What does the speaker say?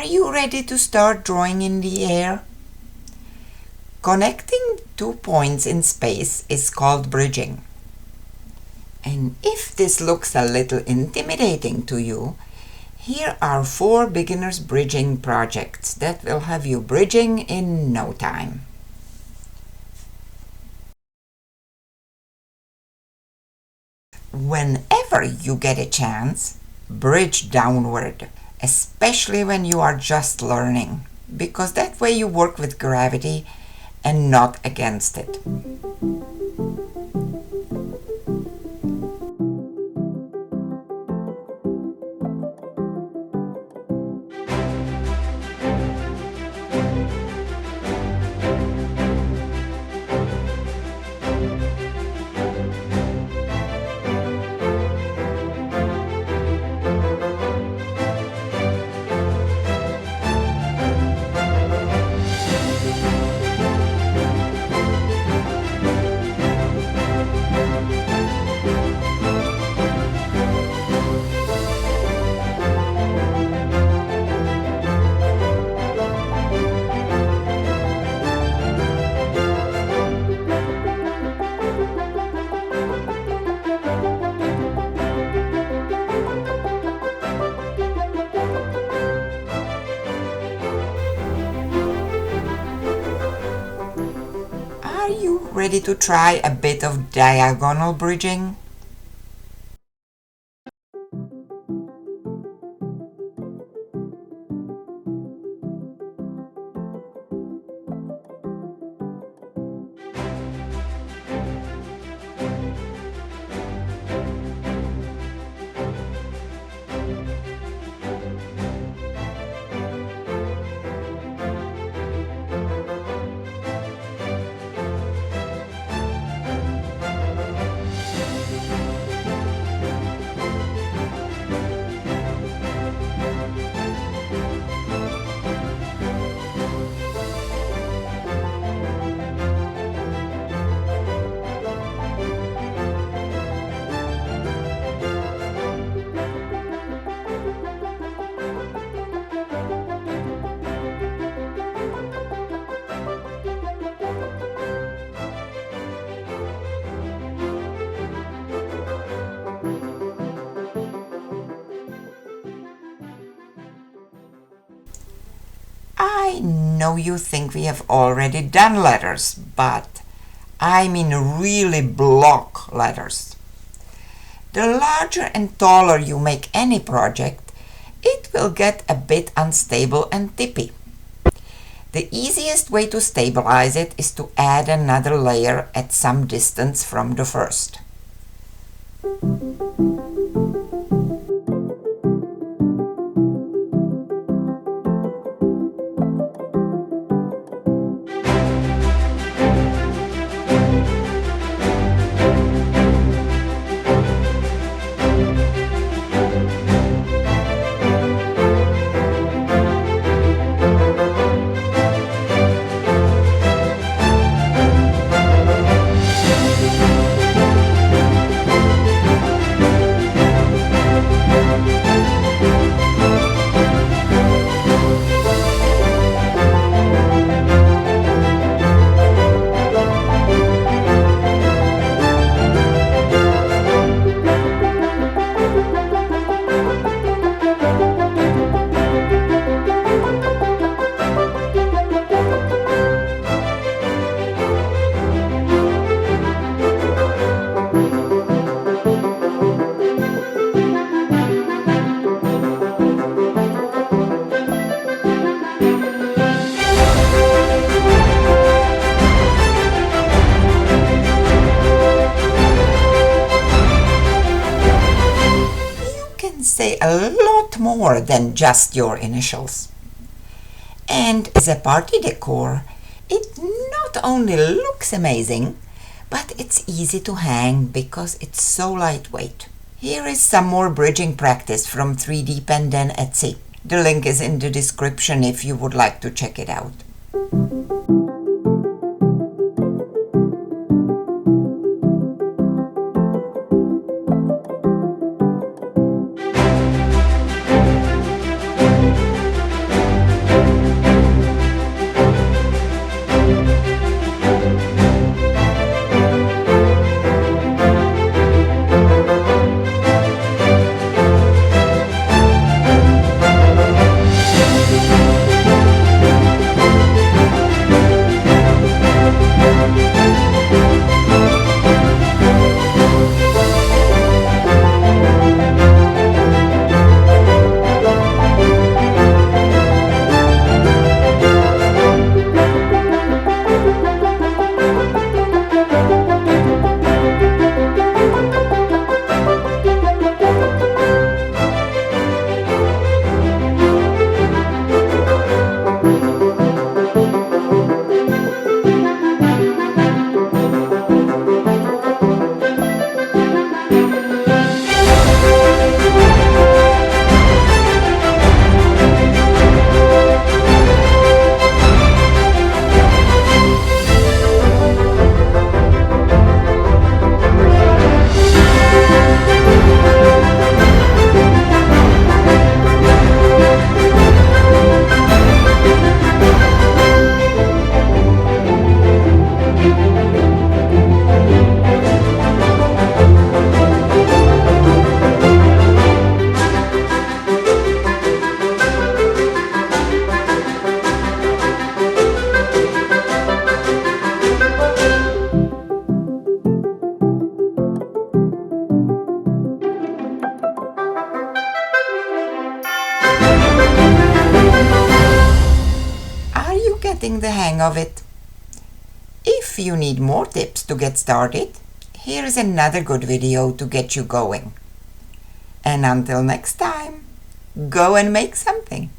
Are you ready to start drawing in the air? Connecting 2 points in space is called bridging. And if this looks a little intimidating to you, here are 4 beginners bridging projects that will have you bridging in no time. Whenever you get a chance, bridge downward, especially when you are just learning, because that way you work with gravity and not against it. Are you ready to try a bit of diagonal bridging? I know you think we have already done letters, but I mean really block letters. The larger and taller you make any project, it will get a bit unstable and tippy. The easiest way to stabilize it is to add another layer at some distance from the first. Say a lot more than just your initials. And as a party decor, it not only looks amazing, but it's easy to hang because it's so lightweight. Here is some more bridging practice from 3D Pen Den Etsy. The link is in the description if you would like to check it out. getting the hang of it. If you need more tips to get started, here is another good video to get you going. And until next time, go and make something.